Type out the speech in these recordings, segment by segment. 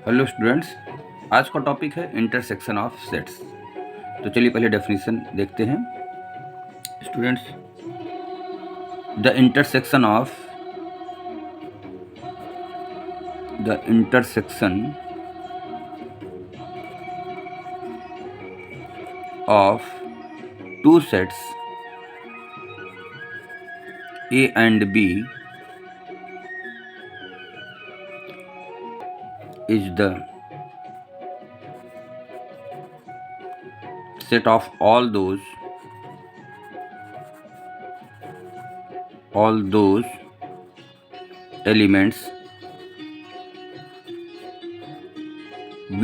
Hello students, आज का topic है इंटरसेक्शन ऑफ सेट्स। तो चलिए पहले डेफिनेशन देखते हैं students. The intersection of two sets A and B is the set of all those elements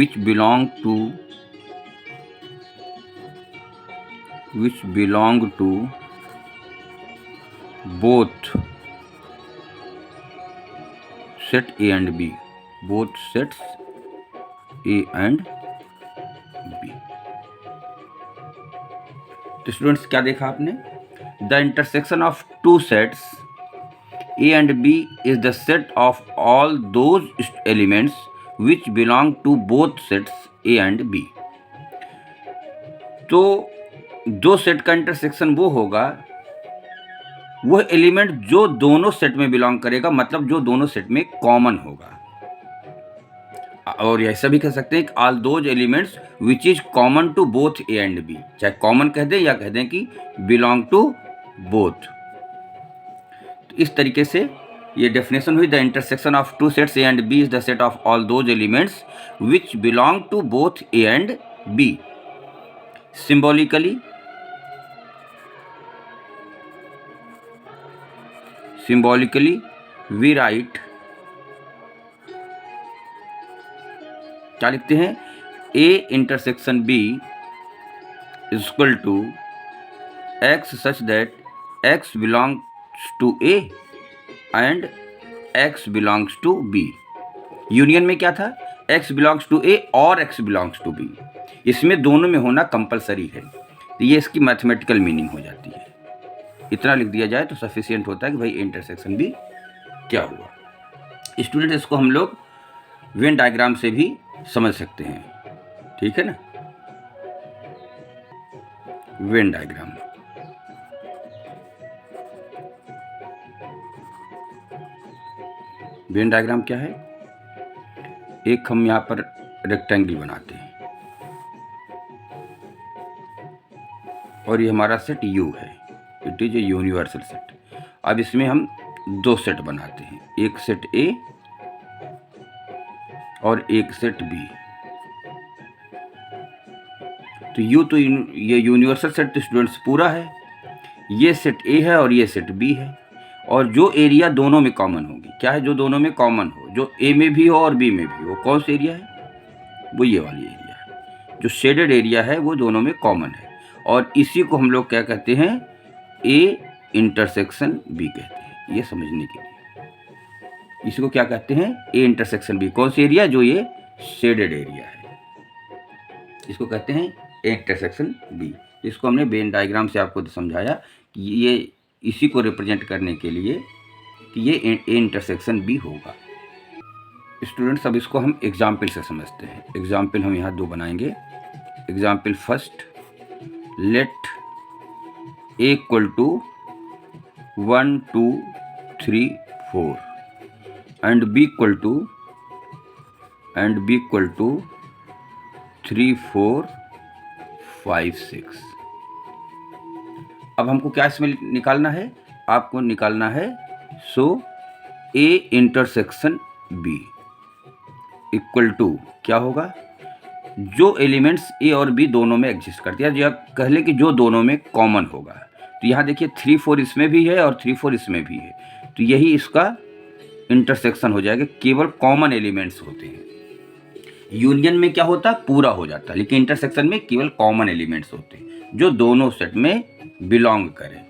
which belong to both set A and B, both sets A and B। तो students क्या देखा आपने? The intersection of two sets A and B is the set of all those elements which belong to both sets A and B। तो दो set का intersection वो होगा, वह एलिमेंट जो दोनों सेट में बिलोंग करेगा, मतलब जो दोनों सेट में कॉमन होगा। और ऐसा भी कह सकते हैं कि all those elements which is common to both A and B, चाहे कॉमन कह दें या कह दें कि बिलोंग टू बोथ। तो इस तरीके से ये डेफिनेशन हुई। The intersection of two sets A and B is the set of all those elements which belong to both A and B. Symbolically we write, क्या लिखते हैं? A intersection B is equal to X such that X belongs to A and X belongs to B। Union में क्या था? X belongs to A और X belongs to B। इसमें दोनों में होना कंपलसरी है, तो ये इसकी मैथमेटिकल मीनिंग हो जाती है। इतना लिख दिया जाए तो सफिशियंट होता है कि भाई इंटरसेक्शन भी क्या हुआ। स्टूडेंट, इसको हम लोग वेन डायग्राम से भी समझ सकते हैं, ठीक है ना? वेन डायग्राम, वेन डायग्राम क्या है? एक हम यहाँ पर रेक्टेंगल बनाते हैं और ये हमारा सेट U है, it is a universal set. अब इसमें हम दो सेट बनाते हैं, एक सेट A और एक सेट B। तो ये यूनिवर्सल सेट स्टूडेंट्स पूरा है, ये सेट A है और ये सेट B है। और जो एरिया दोनों में कॉमन होगी, क्या है जो दोनों में कॉमन हो, जो A में भी हो और B में भी हो, कौन सा एरिया है? वो ये वाली एरिया है, जो शेडेड एरिया है वो दोनों में कॉमन है। और इसी को हम लोग क्या कहते हैं? A इंटरसेक्शन B कहते हैं। ये समझने के लिए इसी को क्या कहते हैं? A intersection B। कौन सा एरिया? जो ये शेडेड एरिया है, इसको कहते हैं A इंटरसेक्शन B। इसको हमने वेन डायग्राम से आपको समझाया कि ये इसी को रिप्रेजेंट करने के लिए कि ये A इंटरसेक्शन B होगा। स्टूडेंट्स, अब इसको हम एग्जाम्पल से समझते हैं। एग्जाम्पल हम यहाँ दो बनाएंगे। Example first, let A equal to 1 2 3 4 and B equal to 3 4 5 6। अब हमको क्या इसमें निकालना है? आपको निकालना है A intersection B equal to क्या होगा? जो एलिमेंट्स A और B दोनों में एग्जिस्ट करते हैं, या कह ले कि जो दोनों में कॉमन होगा। तो यहाँ देखिए 3 4 इसमें भी है और 3 4 इसमें भी है, तो यही इसका इंटरसेक्शन हो जाएगा। केवल कॉमन एलिमेंट्स होते हैं। यूनियन में क्या होता है? पूरा हो जाता है, लेकिन इंटरसेक्शन में केवल कॉमन एलिमेंट्स होते हैं जो दोनों सेट में बिलोंग करें।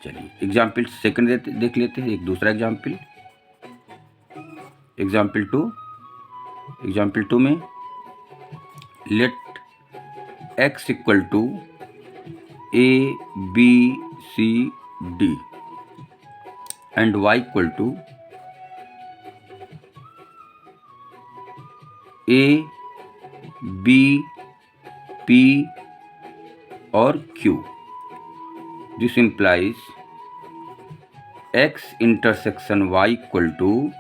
चलिए एग्जाम्पल सेकंड देख लेते हैं। एक दूसरा एग्जाम्पल, एग्जाम्पल टू में let X equal to A B C D and Y equal to A, B, P और Q. This implies x intersection y equal to,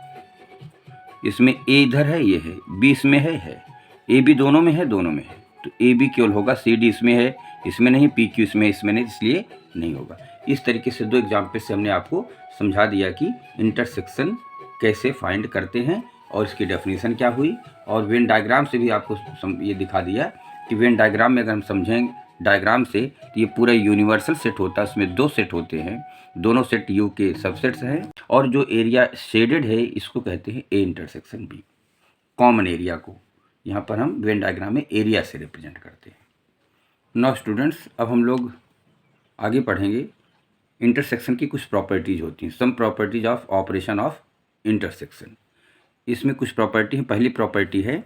इसमें a इधर है, ये है, b इसमें है, a b दोनों में है, तो a b केवल होगा, c d इसमें है, इसमें नहीं, p q इसमें नहीं, इसलिए नहीं होगा। इस तरीके से दो एग्जाम्पल से हमने आपको समझा दिया कि इंटरसेक्शन कैसे फाइंड करते हैं और इसकी डेफिनेशन क्या हुई, और वेन डायग्राम से भी आपको ये दिखा दिया कि वेन डायग्राम में अगर हम समझें डायग्राम से तो ये पूरा यूनिवर्सल सेट होता है, उसमें दो सेट होते हैं, दोनों सेट यू के सबसेट्स हैं, और जो एरिया शेडेड है इसको कहते हैं A intersection B. Common area को यहाँ पर हम वेन डायग्राम में एरिया से रिप्रेजेंट करते हैं। नाउ स्टूडेंट्स, अब हम लोग आगे पढ़ेंगे इंटरसेक्शन की कुछ प्रॉपर्टीज होती हैं, some properties of operation of intersection. इसमें कुछ प्रॉपर्टी है। पहली प्रॉपर्टी है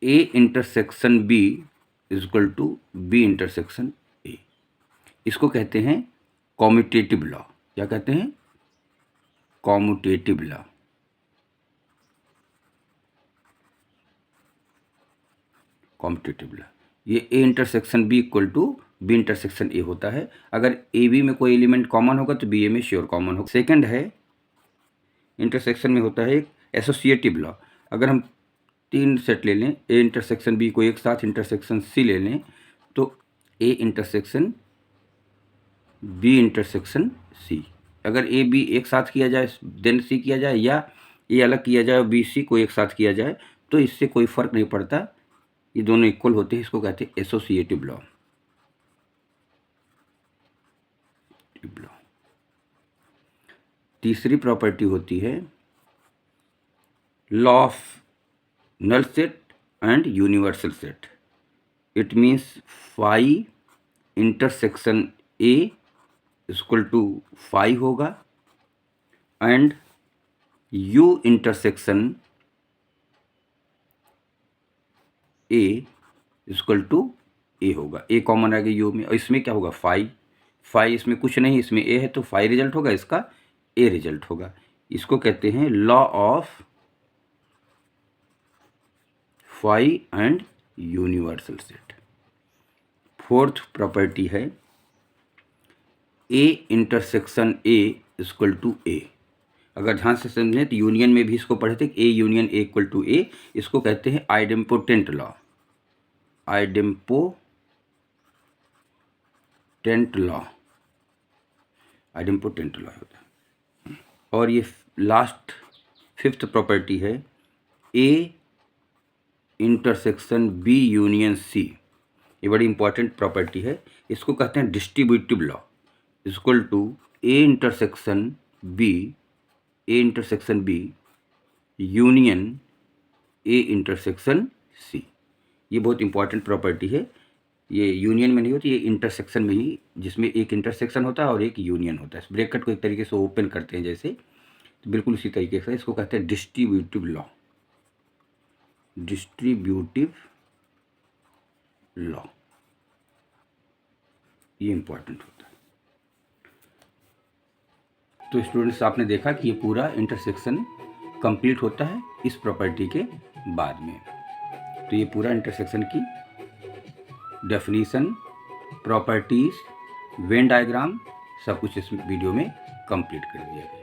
A intersection B is equal to B intersection A. इसको कहते हैं कॉम्यूटेटिव लॉ। क्या कहते हैं? Commutative law. कॉम्यूटेटिव लॉ, ये A intersection B equal to B intersection A होता है। अगर ए बी में कोई एलिमेंट कॉमन होगा तो बी ए में श्योर कॉमन होगा। सेकंड है, इंटरसेक्शन में होता है एक एसोसिएटिव लॉ। अगर हम तीन सेट ले लें, ए इंटरसेक्शन बी को एक साथ इंटरसेक्शन सी ले लें, तो A intersection B intersection C. अगर ए बी एक साथ किया जाए देन सी किया जाए, या ए अलग किया जाए और बी सी को एक साथ किया जाए, तो इससे कोई फर्क नहीं पड़ता, ये दोनों इक्वल होते हैं। इसको कहते हैं एसोसिएटिव लॉ। तीसरी प्रॉपर्टी होती है law of null set and universal set. It means phi intersection A equal to phi होगा, and U intersection A equal to A होगा। ए कॉमन आएगा यू में, और इसमें क्या होगा? फाई। फाई इसमें कुछ नहीं, इसमें ए है तो फाई रिजल्ट होगा, इसका ए रिजल्ट होगा। इसको कहते हैं law of phi and universal set. Fourth property है A intersection A equal to A. अगर ध्यान से समझें तो यूनियन में भी इसको पढ़े थे, A union A equal to A. इसको कहते हैं आइडेम्पोटेंट लॉ। आइडेम्पोटेंट लॉ होता है। और ये लास्ट फिफ्थ प्रॉपर्टी है A intersection B union C. ये बड़ी इंपॉर्टेंट प्रॉपर्टी है। इसको कहते हैं distributive law equal to A intersection B union A intersection C. ये बहुत इंपॉर्टेंट प्रॉपर्टी है। ये यूनियन में नहीं होती, ये इंटरसेक्शन में ही, जिसमें एक इंटरसेक्शन होता है और एक यूनियन होता है। ब्रैकेट को एक तरीके से ओपन करते हैं जैसे, तो बिल्कुल इसी तरीके से इसको कहते हैं डिस्ट्रीब्यूटिव लॉ। ये इंपॉर्टेंट होता है। तो स्टूडेंट्स, आपने देखा कि ये पूरा इंटरसेक्शन कंप्लीट होता है इस प्रॉपर्टी के बाद में। तो ये पूरा इंटरसेक्शन की डेफिनीशन, प्रॉपर्टीज, वेन डायग्राम सब कुछ इस वीडियो में कंप्लीट कर दिया गया।